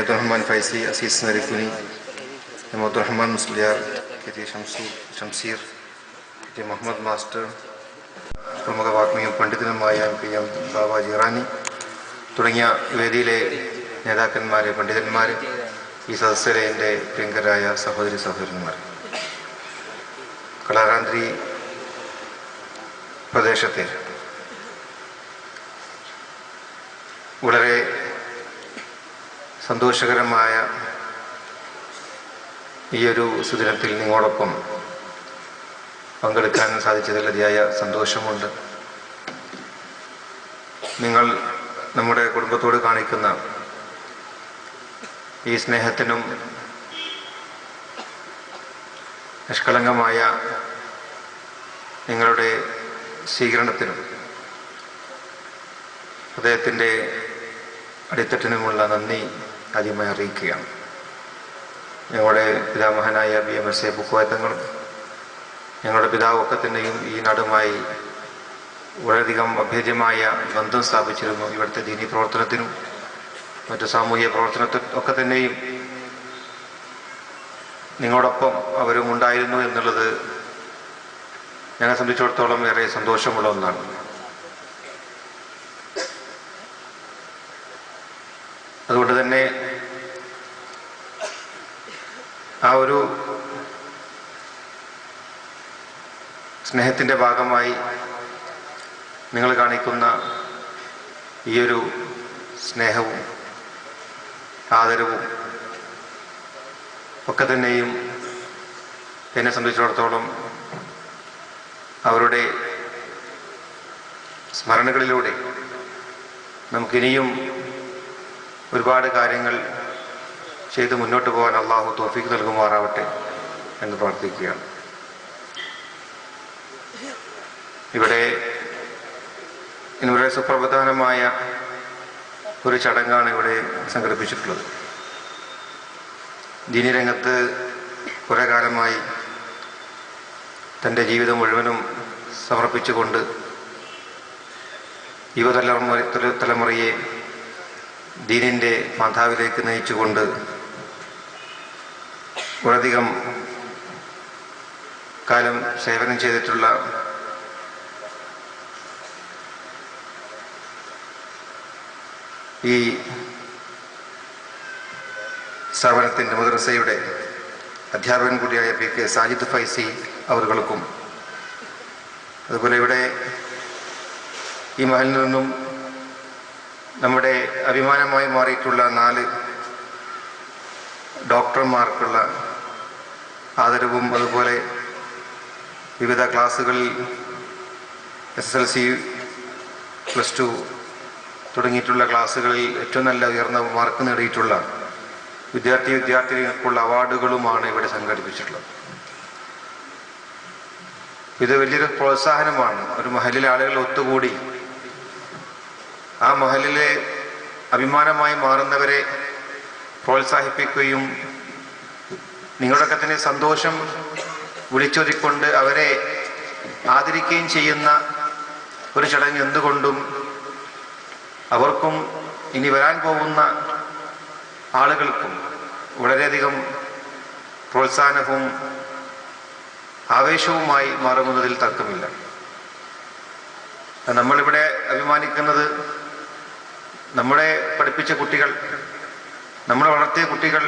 Abdurrahman Faisi, Aziz Narifuni, Abdurrahman Musliar, K.T. Shamsir, K.T. Muhammad Master, പ്രമുഖ വാഗ്മിയും പണ്ഡിതനുമായ PM Babaji റാണി തുടങ്ങിയ വേദിയിലെ നേതാക്കന്മാരെ, പണ്ഡിതന്മാർ, ഈ സദസ്സിലെ എൻ്റെ പ്രിയങ്കരായ സഹോദരി സഹോദരന്മാർ, കളാരാന്ത്രി പ്രദേശത്തെ വളരെ സന്തോഷകരമായ ഈയൊരു സുദിനത്തിൽ നിങ്ങളോടൊപ്പം പങ്കെടുക്കാൻ സാധിച്ചതിൽ അതിയായ സന്തോഷമുണ്ട്. നിങ്ങൾ നമ്മുടെ കുടുംബത്തോട് കാണിക്കുന്ന ഈ സ്നേഹത്തിനും നിഷ്കളങ്കമായ നിങ്ങളുടെ സ്വീകരണത്തിനും ഹൃദയത്തിൻ്റെ അടിത്തട്ടിനുമുള്ള നന്ദി ആദ്യമായി അറിയിക്കുകയാണ്. ഞങ്ങളുടെ പിതാമഹനായ BMS ബുക്കുവായത്തങ്ങളും ഞങ്ങളുടെ പിതാവൊക്കെ തന്നെയും ഈ നാടുമായി വളരെയധികം അഭേദ്യമായ ബന്ധം സ്ഥാപിച്ചിരുന്നു. ഇവിടുത്തെ ദീനീ പ്രവർത്തനത്തിനും മറ്റു സാമൂഹിക പ്രവർത്തനത്തിനൊക്കെ തന്നെയും നിങ്ങളോടൊപ്പം അവരും ഉണ്ടായിരുന്നു എന്നുള്ളത് ഞങ്ങളെ സംബന്ധിച്ചിടത്തോളം ഏറെ സന്തോഷമുള്ള ഒന്നാണ്. അതുകൊണ്ട് തന്നെ ആ ഒരു സ്നേഹത്തിൻ്റെ ഭാഗമായി നിങ്ങൾ കാണിക്കുന്ന ഈയൊരു സ്നേഹവും ആദരവും ഒക്കെ തന്നെയും എന്നെ സംബന്ധിച്ചിടത്തോളം അവരുടെ സ്മരണകളിലൂടെ നമുക്കിനിയും ഒരുപാട് കാര്യങ്ങൾ ചെയ്ത് മുന്നോട്ട് പോകാൻ അള്ളാഹു തൗഫീഖ് നൽകുമാറാവട്ടെ എന്ന് പ്രാർത്ഥിക്കുകയാണ്. ഇവിടെ ഇന്ന് വളരെ സുപ്രധാനമായ ഒരു ചടങ്ങാണ് ഇവിടെ സംഘടിപ്പിച്ചിട്ടുള്ളത്. ദീനി രംഗത്ത് കുറേ കാലമായി തൻ്റെ ജീവിതം മുഴുവനും സമർപ്പിച്ചുകൊണ്ട് യുവതലമുറയെ ദീനിൻ്റെ പാന്താവിലേക്ക് നയിച്ചുകൊണ്ട് വളരെയധികം കാലം സേവനം ചെയ്തിട്ടുള്ള ഈ സ്ഥാപനത്തിൻ്റെ മദ്രസയുടെ അധ്യാപകൻ കൂടിയായ PK സാജിദ് ഫൈസി അവർകൾക്കും, അതുപോലെ ഇവിടെ ഈ മഹലിൽ നിന്നും നമ്മുടെ അഭിമാനമായി മാറിയിട്ടുള്ള 4 ഡോക്ടർമാർക്കുള്ള ആദരവും, അതുപോലെ വിവിധ ക്ലാസ്സുകളിൽ SSLC, +2 തുടങ്ങിയിട്ടുള്ള ക്ലാസ്സുകളിൽ ഏറ്റവും നല്ല ഉയർന്ന മാർക്ക് നേടിയിട്ടുള്ള വിദ്യാർത്ഥികൾക്കുള്ള അവാർഡുകളുമാണ് ഇവിടെ സംഘടിപ്പിച്ചിട്ടുള്ളത്. ഇത് വലിയൊരു പ്രോത്സാഹനമാണ്. ഒരു മഹലിലെ ആളുകൾ ഒത്തുകൂടി ആ മഹലിലെ അഭിമാനമായി മാറുന്നവരെ പ്രോത്സാഹിപ്പിക്കുകയും നിങ്ങളുടെയൊക്കെ തന്നെ സന്തോഷം വിളിച്ചൊതിക്കൊണ്ട് അവരെ ആദരിക്കുകയും ചെയ്യുന്ന ഒരു ചടങ്ങ് എന്തുകൊണ്ടും അവർക്കും ഇനി വരാൻ പോകുന്ന ആളുകൾക്കും വളരെയധികം പ്രോത്സാഹനവും ആവേശവുമായി മാറുന്നതിൽ തർക്കമില്ല. നമ്മളിവിടെ അഭിമാനിക്കുന്നത് നമ്മളെ പഠിപ്പിച്ച കുട്ടികൾ, നമ്മളെ വളർത്തിയ കുട്ടികൾ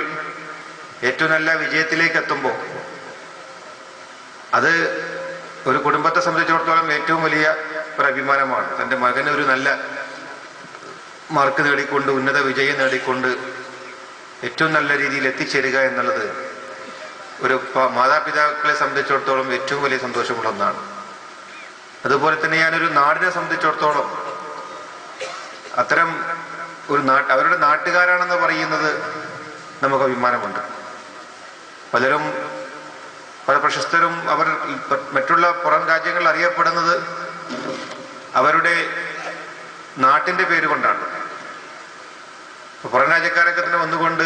ഏറ്റവും നല്ല വിജയത്തിലേക്ക് എത്തുമ്പോൾ അത് ഒരു കുടുംബത്തെ സംബന്ധിച്ചിടത്തോളം ഏറ്റവും വലിയ ഒരു അഭിമാനമാണ്. തൻ്റെ മകന് ഒരു നല്ല മാർക്ക് നേടിക്കൊണ്ട്, ഉന്നത വിജയം നേടിക്കൊണ്ട് ഏറ്റവും നല്ല രീതിയിൽ എത്തിച്ചേരുക എന്നുള്ളത് ഒരു മാതാപിതാക്കളെ സംബന്ധിച്ചിടത്തോളം ഏറ്റവും വലിയ സന്തോഷമുള്ള ഒന്നാണ്. അതുപോലെ തന്നെ ഞാനൊരു നാടിനെ സംബന്ധിച്ചിടത്തോളം അത്തരം ഒരു അവരുടെ നാട്ടുകാരാണെന്ന് പറയുന്നത് നമുക്ക് അഭിമാനമുണ്ട്. പലരും പല പ്രശസ്തരും അവർ മറ്റുള്ള പുറം രാജ്യങ്ങളിൽ അറിയപ്പെടുന്നത് അവരുടെ നാട്ടിൻ്റെ പേര് കൊണ്ടാണ്. പുറം രാജ്യക്കാരൊക്കെ തന്നെ വന്നുകൊണ്ട്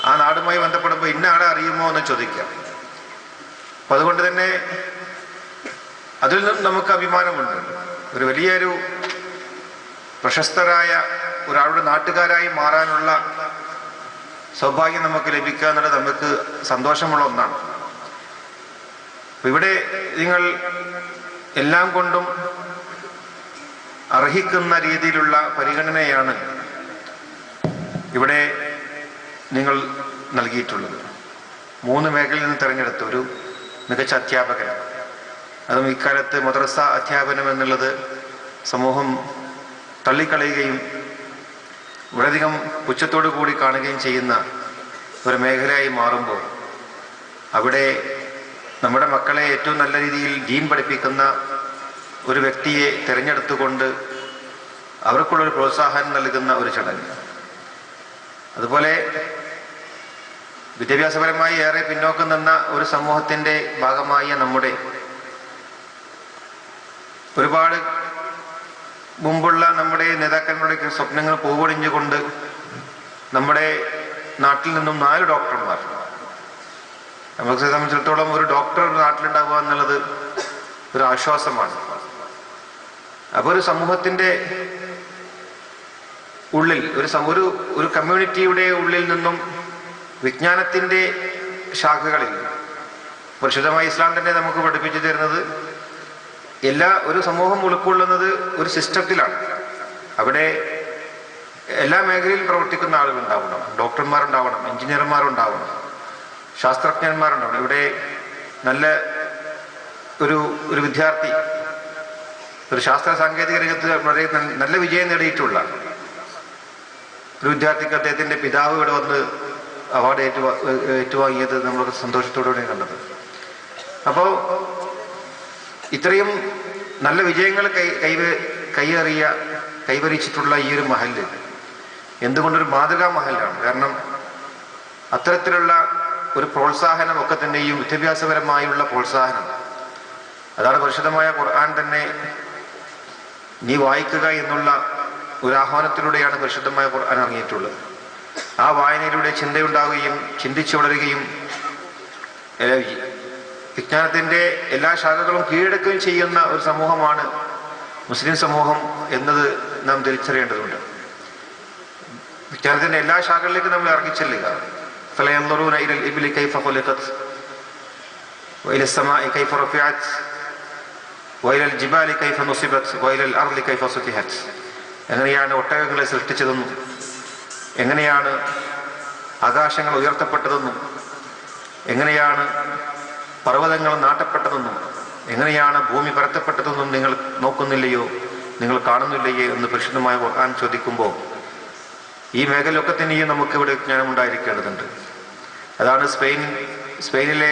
ആ നാടുമായി ബന്ധപ്പെടുമ്പോൾ ഇന്ന ആളെ അറിയുമോ എന്ന് ചോദിക്കാം. അപ്പം അതുകൊണ്ട് തന്നെ അതിൽ നിന്നും നമുക്ക് അഭിമാനമുണ്ട്. ഒരു വലിയൊരു പ്രശസ്തരായ ഒരാളുടെ നാട്ടുകാരായി മാറാനുള്ള സൗഭാഗ്യം നമുക്ക് ലഭിക്കുക എന്നുള്ളത് നമുക്ക് സന്തോഷമുള്ള ഒന്നാണ്. ഇവിടെ നിങ്ങൾ എല്ലാം കൊണ്ടും അർഹിക്കുന്ന രീതിയിലുള്ള പരിഗണനയാണ് ഇവിടെ നിങ്ങൾ നൽകിയിട്ടുള്ളത്. 3 മേഖലയിൽ നിന്ന് തിരഞ്ഞെടുത്ത ഒരു മികച്ച അധ്യാപകൻ, അതും ഇക്കാലത്ത് മദ്രസ അധ്യാപനം എന്നുള്ളത് സമൂഹം തള്ളിക്കളയുകയും വളരെയധികം പുച്ഛത്തോടു കൂടി കാണുകയും ചെയ്യുന്ന ഒരു മേഖലയായി മാറുമ്പോൾ അവിടെ നമ്മുടെ മക്കളെ ഏറ്റവും നല്ല രീതിയിൽ ദീൻ പഠിപ്പിക്കുന്ന ഒരു വ്യക്തിയെ തിരഞ്ഞെടുത്തുകൊണ്ട് അവർക്കുള്ളൊരു പ്രോത്സാഹനം നൽകുന്ന ഒരു ചടങ്ങ്. അതുപോലെ വിദ്യാഭ്യാസപരമായി ഏറെ പിന്നോക്കം നിന്ന ഒരു സമൂഹത്തിൻ്റെ ഭാഗമായ നമ്മുടെ ഒരുപാട് മുമ്പുള്ള നമ്മുടെ നേതാക്കന്മാരുടെ സ്വപ്നങ്ങൾ പൂവൊടിഞ്ഞുകൊണ്ട് നമ്മുടെ നാട്ടിൽ നിന്നും 4 ഡോക്ടർമാർ, നമുക്ക് സംബന്ധിച്ചിടത്തോളം ഒരു ഡോക്ടർ നാട്ടിലുണ്ടാവുക എന്നുള്ളത് ഒരു ആശ്വാസമാണ്. അപ്പോൾ ഒരു സമൂഹത്തിൻ്റെ ഉള്ളിൽ ഒരു കമ്മ്യൂണിറ്റിയുടെ ഉള്ളിൽ നിന്നും വിജ്ഞാനത്തിൻ്റെ ശാഖകളിൽ പരിശുദ്ധമായ ഇസ്ലാം തന്നെ നമുക്ക് പഠിപ്പിച്ചു തരുന്നത് ഒരു സമൂഹം ഉൾക്കൊള്ളുന്നത് ഒരു സിസ്റ്റത്തിലാണ്. അവിടെ എല്ലാ മേഖലയിലും പ്രവർത്തിക്കുന്ന ആളുകളുണ്ടാവണം, ഡോക്ടർമാരുണ്ടാവണം, എഞ്ചിനീയർമാരുണ്ടാവണം, ശാസ്ത്രജ്ഞന്മാരുണ്ടാവണം. ഇവിടെ നല്ല ഒരു വിദ്യാർത്ഥി ഒരു ശാസ്ത്ര സാങ്കേതിക രംഗത്ത് വളരെ നല്ല വിജയം നേടിയിട്ടുള്ള ഒരു വിദ്യാർത്ഥിക്ക് അദ്ദേഹത്തിൻ്റെ പിതാവ് ഇവിടെ വന്ന് അവാർഡ് ഏറ്റുവാങ്ങിയത് നമ്മൾ സന്തോഷത്തോടുകൂടിയാണ് കണ്ടത്. അപ്പോൾ ഇത്രയും നല്ല വിജയങ്ങൾ കൈവരിച്ചിട്ടുള്ള ഈ ഒരു മഹല് എന്തുകൊണ്ടൊരു മാതൃകാ മഹലാണ്. കാരണം അത്തരത്തിലുള്ള ഒരു പ്രോത്സാഹനം ഒക്കെ തന്നെയും വിദ്യാഭ്യാസപരമായുള്ള പ്രോത്സാഹനം, അതാണ് പരിശുദ്ധമായ ഖുർആൻ തന്നെ നീ വായിക്കുക എന്നുള്ള ഒരു ആഹ്വാനത്തിലൂടെയാണ് പരിശുദ്ധമായ ഖുർആൻ ഇറങ്ങിയിട്ടുള്ളത്. ആ വായനയിലൂടെ ചിന്തയുണ്ടാവുകയും ചിന്തിച്ചു വളരുകയും വിജ്ഞാനത്തിൻ്റെ എല്ലാ ശാഖകളും കീഴടക്കുകയും ചെയ്യുന്ന ഒരു സമൂഹമാണ് മുസ്ലിം സമൂഹം എന്നത് നാം തിരിച്ചറിയേണ്ടതുണ്ട്. വിജ്ഞാനത്തിൻ്റെ എല്ലാ ശാഖകളിലേക്കും നമ്മൾ ഇറങ്ങിച്ചെല്ലുക. فَلَيَنْظُرُونَ إِلَى الْإِبِلِ كَيْفَ خُلِقَتْ وَإِلَى السَّمَاءِ كَيْفَ رُفِعَتْ وَإِلَى الْجِبَالِ كَيْفَ نُصِبَتْ وَإِلَى الْأَرْضِ كَيْفَ سُطِحَتْ. എങ്ങനെയാണ് ഒട്ടകങ്ങളെ സൃഷ്ടിച്ചതെന്നും എങ്ങനെയാണ് ആകാശങ്ങൾ ഉയർത്തപ്പെട്ടതെന്നും എങ്ങനെയാണ് പർവ്വതങ്ങൾ നാട്ടപ്പെട്ടതെന്നും എങ്ങനെയാണ് ഭൂമി പരത്തപ്പെട്ടതെന്നും നിങ്ങൾ നോക്കുന്നില്ലയോ, നിങ്ങൾ കാണുന്നില്ലയോ എന്ന് പരിശുദ്ധമായ ഖുർആൻ ചോദിക്കുമ്പോൾ ഈ മേഖലയൊക്കെ തന്നെയും നമുക്കിവിടെ വിജ്ഞാനം ഉണ്ടായിരിക്കേണ്ടതുണ്ട്. അതാണ് സ്പെയിനിലെ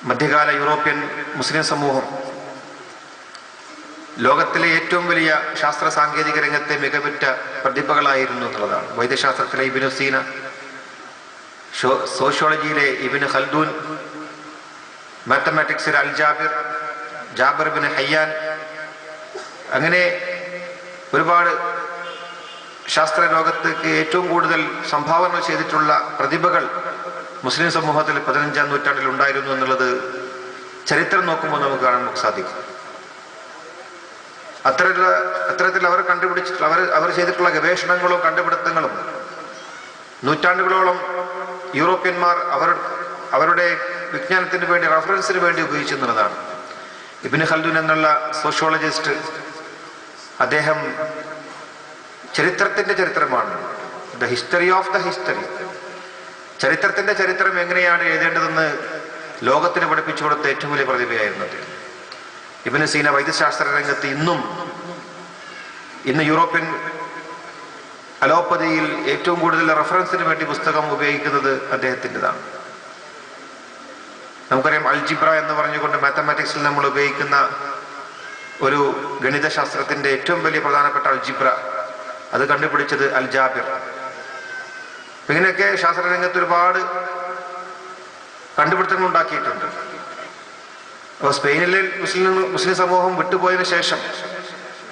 മധ്യകാല യൂറോപ്യൻ മുസ്ലിം സമൂഹം ലോകത്തിലെ ഏറ്റവും വലിയ ശാസ്ത്ര സാങ്കേതിക രംഗത്തെ മികവുറ്റ പ്രതിഭകളായിരുന്നു എന്നുള്ളതാണ്. വൈദ്യശാസ്ത്രത്തിലെ ഇബ്നു സീന, സോഷ്യോളജിയിലെ ഇബ്നു ഖൽദൂൻ, മാത്തമാറ്റിക്സിലെ ജാബിർ ബിൻ ഹയ്യാൻ, അങ്ങനെ ഒരുപാട് ശാസ്ത്ര ലോകത്തേക്ക് ഏറ്റവും കൂടുതൽ സംഭാവന ചെയ്തിട്ടുള്ള പ്രതിഭകൾ മുസ്ലിം സമൂഹത്തിൽ 15-ാം നൂറ്റാണ്ടിൽ ഉണ്ടായിരുന്നു എന്നുള്ളത് ചരിത്രം നോക്കുമ്പോൾ നമുക്ക് കാണാൻ സാധിക്കും. അത്തരത്തിൽ അവർ ചെയ്തിട്ടുള്ള ഗവേഷണങ്ങളും കണ്ടുപിടുത്തങ്ങളും നൂറ്റാണ്ടുകളോളം യൂറോപ്യന്മാർ അവരുടെ വിജ്ഞാനത്തിന് വേണ്ടി, റഫറൻസിന് വേണ്ടി ഉപയോഗിച്ചു എന്നുള്ളതാണ്. ഇബ്നു ഖൽദൂൻ എന്നുള്ള സോഷ്യോളജിസ്റ്റ്, അദ്ദേഹം ചരിത്രമാണ്, the history of the history, ചരിത്രത്തിന്റെ ചരിത്രം എങ്ങനെയാണ് എഴുതേണ്ടതെന്ന് ലോകത്തിന് പഠിപ്പിച്ചു കൊടുത്ത ഏറ്റവും വലിയ പ്രതിഭയായിരുന്നു അദ്ദേഹം. ഇബ്നു സീന വൈദ്യശാസ്ത്ര രംഗത്ത് ഇന്ന് യൂറോപ്യൻ അലോപ്പതിയിൽ ഏറ്റവും കൂടുതൽ റഫറൻസിന് വേണ്ടി പുസ്തകം ഉപയോഗിക്കുന്നത് അദ്ദേഹത്തിൻ്റെതാണ്. നമുക്കറിയാം അൽജിബ്ര എന്ന് പറഞ്ഞുകൊണ്ട് മാത്തമാറ്റിക്സിൽ നമ്മൾ ഉപയോഗിക്കുന്ന ഒരു ഗണിതശാസ്ത്രത്തിന്റെ ഏറ്റവും വലിയ പ്രധാനപ്പെട്ട അൽജിബ്ര, അത് കണ്ടുപിടിച്ചത് അൽ-ജാബിർ. ഇങ്ങനെയൊക്കെ ശാസ്ത്രരംഗത്ത് ഒരുപാട് നല്ല നല്ല വിജയങ്ങൾ കൈവരിച്ചിട്ടുള്ള ഒരു സമൂഹമാണ് മുസ്ലിം സമൂഹം. അതുകൊണ്ട് തന്നെ കണ്ടുപിടുത്തങ്ങൾ ഉണ്ടാക്കിയിട്ടുണ്ട്. അപ്പോൾ സ്പെയിനിലെ മുസ്ലിം സമൂഹം വിട്ടുപോയതിനു ശേഷം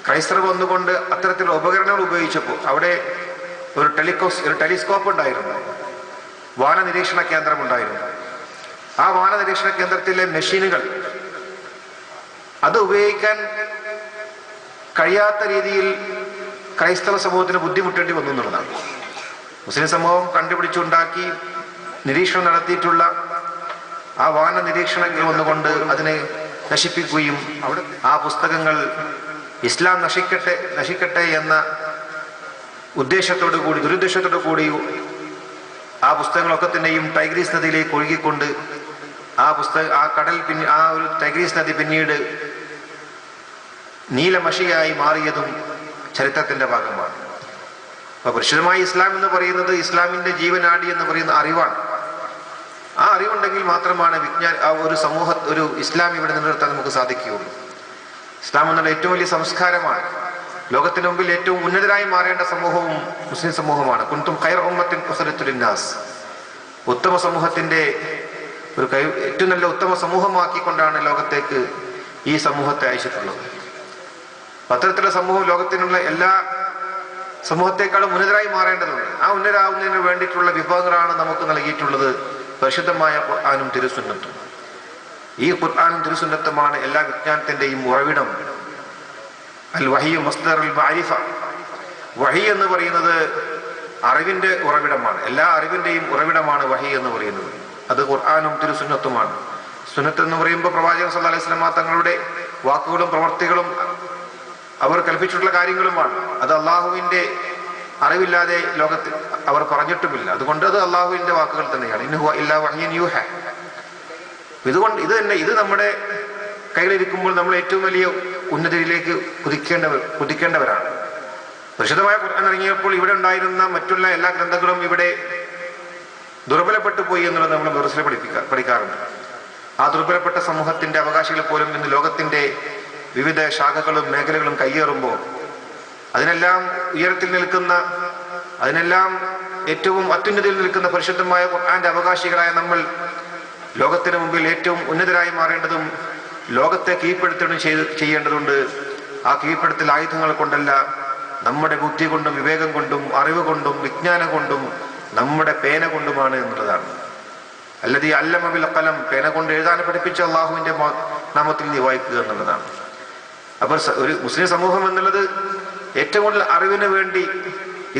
ക്രൈസ്തവർ വന്നുകൊണ്ട് അത്തരത്തിലുള്ള ഉപകരണങ്ങൾ ഉപയോഗിച്ചപ്പോൾ അവിടെ ഒരു ടെലിസ്കോപ്പ് ഉണ്ടായിരുന്നു, വാന നിരീക്ഷണ കേന്ദ്രമുണ്ടായിരുന്നു. ആ വാന നിരീക്ഷണ കേന്ദ്രത്തിലെ മെഷീനുകൾ അത് ഉപയോഗിക്കാൻ കഴിയാത്ത രീതിയിൽ ക്രൈസ്തവ സമൂഹത്തിന് ബുദ്ധിമുട്ടേണ്ടി വന്നു എന്നുള്ളതാണ്. മുസ്ലിം സമൂഹം കണ്ടുപിടിച്ചുണ്ടാക്കി നിരീക്ഷണം നടത്തിയിട്ടുള്ള ആ വാന നിരീക്ഷണങ്ങൾ വന്നുകൊണ്ട് അതിനെ നശിപ്പിക്കുകയും അവിടെ ആ പുസ്തകങ്ങൾ ഇസ്ലാം നശിക്കട്ടെ എന്ന ദുരുദ്ദേശത്തോടു കൂടി ആ പുസ്തകങ്ങളൊക്കെ തന്നെയും ടൈഗ്രീസ് നദിയിലേക്ക് ഒഴുകിക്കൊണ്ട് ആ ഒരു ടൈഗ്രീസ് നദി പിന്നീട് നീലമഷിയായി മാറിയതും ചരിത്രത്തിന്റെ ഭാഗമാണ്. അപ്പൊ പരിശുദ്ധമായ ഇസ്ലാം എന്ന് പറയുന്നത് ഇസ്ലാമിന്റെ ജീവനാടി എന്ന് പറയുന്ന അറിവാണ്. ആ അറിവുണ്ടെങ്കിൽ മാത്രമാണ് ഒരു ഇസ്ലാം ഇവിടെ നിലനിർത്താൻ നമുക്ക് സാധിക്കുകയുള്ളൂ. ഇസ്ലാം എന്നുള്ള ഏറ്റവും വലിയ സംസ്കാരമാണ്. ലോകത്തിന് മുമ്പിൽ ഏറ്റവും ഉന്നതരായി മാറേണ്ട സമൂഹവും മുസ്ലിം സമൂഹമാണ്. കുൻതും ഖൈറ ഉമ്മത്തിൻ ഉഖ്രിജത് ലിന്നാസ്, ഉത്തമ സമൂഹത്തിന്റെ ഏറ്റവും നല്ല ഉത്തമ സമൂഹമാക്കിക്കൊണ്ടാണ് ലോകത്തേക്ക് ഈ സമൂഹത്തെ അയച്ചിട്ടുള്ളത്. അത്തരത്തിലുള്ള സമൂഹം ലോകത്തിനുള്ള എല്ലാ സമൂഹത്തെക്കാളും ഉന്നതരായി മാറേണ്ടതുണ്ട്. ആ ഉന്നതരാകുന്നതിന് വേണ്ടിയിട്ടുള്ള വിഭവങ്ങളാണ് നമുക്ക് നൽകിയിട്ടുള്ളത് പരിശുദ്ധമായ ഖുർആനും തിരുസുന്നത്തും. ഈ ഖുർആനും തിരുസുന്നത്തുമാണ് എല്ലാ വിജ്ഞാനത്തിന്റെയും ഉറവിടം. അൽ വഹിയു മസ്ദർ അൽ മഅരിഫ. വഹി എന്ന് പറയുന്നത് അറിവിന്റെ ഉറവിടമാണ്. എല്ലാ അറിവിന്റെയും ഉറവിടമാണ് വഹി എന്ന് പറയുന്നത്. അത് ഖുർആനും തിരുസുന്നത്തുമാണ്. സുന്നത്ത് എന്ന് പറയുമ്പോൾ പ്രവാചകൻ സല്ലല്ലാഹു അലൈഹി വസല്ലം തങ്ങളുടെ വാക്കുകളും പ്രവർത്തികളും അവർ കൽപ്പിച്ചിട്ടുള്ള കാര്യങ്ങളുമാണ്. അത് അള്ളാഹുവിന്റെ അറിവില്ലാതെ ലോകത്തിൽ അവർ പറഞ്ഞിട്ടുമില്ല. അതുകൊണ്ട് അത് അള്ളാഹുവിന്റെ വാക്കുകൾ തന്നെയാണ്. ഇൻ ഹുവ ഇല്ലാ വഹ്യുൻ യൂഹ. ഇത് നമ്മുടെ കയ്യിലിരിക്കുമ്പോൾ നമ്മൾ ഏറ്റവും വലിയ ഉന്നതിയിലേക്ക് കുതിക്കേണ്ടവരാണ്. പരിശുദ്ധമായ ഖുർആൻ ഇറങ്ങിയപ്പോൾ ഇവിടെ ഉണ്ടായിരുന്ന മറ്റുള്ള എല്ലാ ഗ്രന്ഥങ്ങളും ഇവിടെ ദുർബലപ്പെട്ടു പോയി എന്നുള്ളത് നമ്മൾ ദർസിൽ പഠിക്കാറുണ്ട്. ആ ദുർബലപ്പെട്ട സമൂഹത്തിന്റെ അവകാശികൾ പോലും ഇന്ന് ലോകത്തിന്റെ വിവിധ ശാഖകളും മേഖലകളും കയ്യേറുമ്പോൾ അതിനെല്ലാം ഉയരത്തിൽ നിൽക്കുന്ന, അതിനെല്ലാം ഏറ്റവും അത്യുന്നതിയിൽ നിൽക്കുന്ന പരിശുദ്ധമായ ഖുർആന്റെ അവകാശികളായ നമ്മൾ ലോകത്തിന് മുമ്പിൽ ഏറ്റവും ഉന്നതരായി മാറേണ്ടതും ലോകത്തെ കീഴ്പ്പെടുത്തുകയും ചെയ്യേണ്ടതുണ്ട്. ആ കീഴ്പ്പെടുത്തൽ ആയുധങ്ങൾ കൊണ്ടല്ല, നമ്മുടെ ബുദ്ധി കൊണ്ടും വിവേകം കൊണ്ടും അറിവ് കൊണ്ടും വിജ്ഞാനം കൊണ്ടും നമ്മുടെ പേന കൊണ്ടുമാണ് എന്നുള്ളതാണ്. അല്ലദീ അല്ലമ ബിൽ ഖലം, പേന കൊണ്ട് എഴുതാൻ പഠിപ്പിച്ച അള്ളാഹുവിന്റെ നാമത്തിൽ നീ വായിക്കുക എന്നുള്ളതാണ്. അപ്പോൾ ഒരു മുസ്ലിം സമൂഹം എന്നുള്ളത് ഏറ്റവും കൂടുതൽ അറിവിന് വേണ്ടി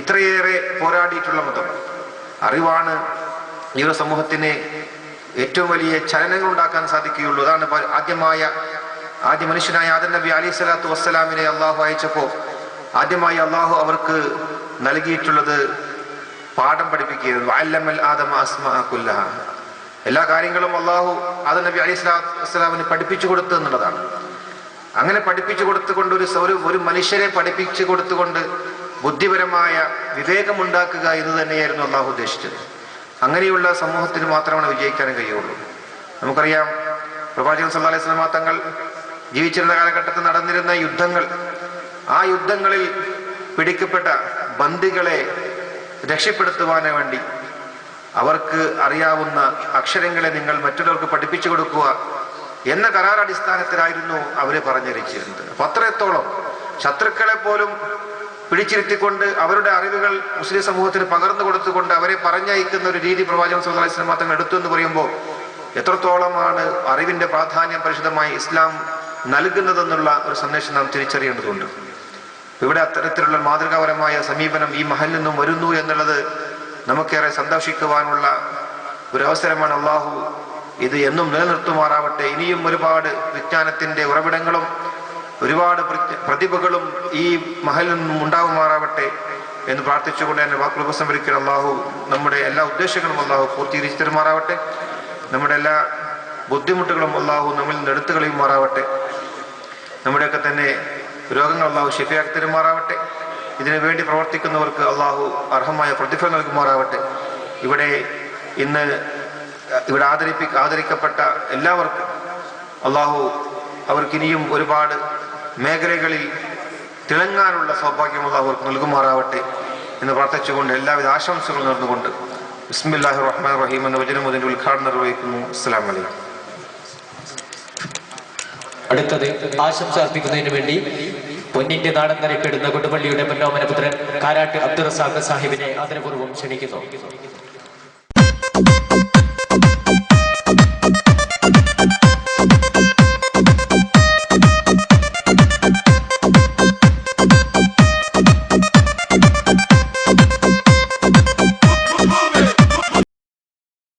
ഇത്രയേറെ പോരാടിയിട്ടുള്ള മതം. അറിവാണ് ഈ ഒരു സമൂഹത്തിന് ഏറ്റവും വലിയ ചലനങ്ങൾ ഉണ്ടാക്കാൻ സാധിക്കുകയുള്ളൂ. അതാണ് ആദ്യ മനുഷ്യനായ ആദം നബി അലൈഹി സ്വലാത്തു വസ്സലാമിനെ അള്ളാഹു അയച്ചപ്പോൾ ആദ്യമായി അള്ളാഹു അവർക്ക് നൽകിയിട്ടുള്ളത് പാഠം പഠിപ്പിക്കുകയായിരുന്നു. അല്ലമൽ ആദമ അസ്മാഅ കുല്ലഹ. എല്ലാ കാര്യങ്ങളും അള്ളാഹു ആദം നബി അലൈഹി സ്വലാത്തു വസ്സലാമിന് പഠിപ്പിച്ചു കൊടുത്തു എന്നുള്ളതാണ്. അങ്ങനെ പഠിപ്പിച്ചു കൊടുത്തുകൊണ്ട് ഒരു മനുഷ്യരെ പഠിപ്പിച്ചു കൊടുത്തുകൊണ്ട് ബുദ്ധിപരമായ വിവേകമുണ്ടാക്കുക എന്ന് തന്നെയായിരുന്നു അള്ളാഹു ഉദ്ദേശിച്ചത്. അങ്ങനെയുള്ള സമൂഹത്തിന് മാത്രമാണ് വിജയിക്കാനും കഴിയുള്ളൂ. നമുക്കറിയാം, പ്രവാചകൻ സല്ലല്ലാഹു അലൈഹി വസല്ലം തങ്ങൾ ജീവിച്ചിരുന്ന കാലഘട്ടത്തിൽ നടന്നിരുന്ന യുദ്ധങ്ങൾ, ആ യുദ്ധങ്ങളിൽ പിടിക്കപ്പെട്ട ബന്ദികളെ രക്ഷപ്പെടുത്തുവാൻ വേണ്ടി അവർക്ക് അറിയാവുന്ന അക്ഷരങ്ങളെ നിങ്ങൾ മറ്റുള്ളവർക്ക് പഠിപ്പിച്ചു കൊടുക്കുക എന്ന കരാർ അടിസ്ഥാനത്തിലായിരുന്നു അവരെ പറഞ്ഞറിയിച്ചിരുന്നത്. അപ്പൊ അത്രത്തോളം ശത്രുക്കളെ പോലും പിടിച്ചിരുത്തിക്കൊണ്ട് അവരുടെ അറിവുകൾ മുസ്ലിം സമൂഹത്തിന് പകർന്നു കൊടുത്തുകൊണ്ട് അവരെ പറഞ്ഞയക്കുന്ന ഒരു രീതി പ്രവാചകൻ സല്ലല്ലാഹു അലൈഹി വസല്ലം തങ്ങൾ എടുത്തു എന്ന് പറയുമ്പോൾ എത്രത്തോളമാണ് അറിവിന്റെ പ്രാധാന്യം പരിശുദ്ധമായി ഇസ്ലാം നൽകുന്നതെന്നുള്ള ഒരു സന്ദേശം നാം തിരിച്ചറിയേണ്ടതുണ്ട്. ഇവിടെ അത്തരത്തിലുള്ള മാതൃകാപരമായ സമീപനം ഈ മഹലിൽ നിന്നും വരുന്നു എന്നുള്ളത് നമുക്കേറെ സന്തോഷിക്കുവാനുള്ള ഒരു അവസരമാണ്. അള്ളാഹു ഇത് എന്നും നിലനിർത്തുമാറാവട്ടെ. ഇനിയും ഒരുപാട് വിജ്ഞാനത്തിന്റെ ഉറവിടങ്ങളും ഒരുപാട് പ്രതിഭകളും ഈ മഹലിൽ നിന്നും ഉണ്ടാകുമാറാവട്ടെ എന്ന് പ്രാർത്ഥിച്ചുകൊണ്ട് എന്നെ വാക്കുകൾ ഉപസംഹരിക്കുന്ന അള്ളാഹു നമ്മുടെ എല്ലാ ഉദ്ദേശങ്ങളും അള്ളാഹു പൂർത്തീകരിച്ചു തരുമാറാവട്ടെ. നമ്മുടെ എല്ലാ ബുദ്ധിമുട്ടുകളും അള്ളാഹു നമ്മിൽ നിന്ന് എടുത്തു കളയുമാറാവട്ടെ. നമ്മുടെയൊക്കെ തന്നെ രോഗങ്ങൾ അള്ളാഹു ശിഫയാക്കി തരുമാറാവട്ടെ. ഇതിനു വേണ്ടി പ്രവർത്തിക്കുന്നവർക്ക് അള്ളാഹു അർഹമായ പ്രതിഫലം നൽകുമാറാവട്ടെ. ഇന്ന് ഇവിടെ ആദരിക്കപ്പെട്ട എല്ലാവർക്കും അള്ളാഹു അവർക്കിനിയും ഒരുപാട് മേഖലകളിൽ തിളങ്ങാനുള്ള സൗഭാഗ്യം അള്ളാഹു അവർക്ക് നൽകുമാറാവട്ടെ എന്ന് പ്രാർത്ഥിച്ചുകൊണ്ട് എല്ലാവിധ ആശംസകളും നേർന്നുകൊണ്ട് ബിസ്മില്ലാഹിർ റഹ്മാനിർ റഹീം എന്ന വചനമുതിന്റെ ഉദ്ഘാടനം നിർവഹിക്കുന്നു. അസ്സലാമു അലൈക്കും. അടുത്തത് ആശംസ അർപ്പിക്കുന്നതിന് വേണ്ടി പൊന്നിന്റെ നാടൻ നിരപ്പെടുന്ന കൊടുപ്പള്ളിയുടെ പൊന്നോമനപുത്രൻ കാരാട്ട് അബ്ദുൾ റസാഖ് സാഹിബിനെ ആദരപൂർവ്വം ക്ഷണിക്കുന്നു.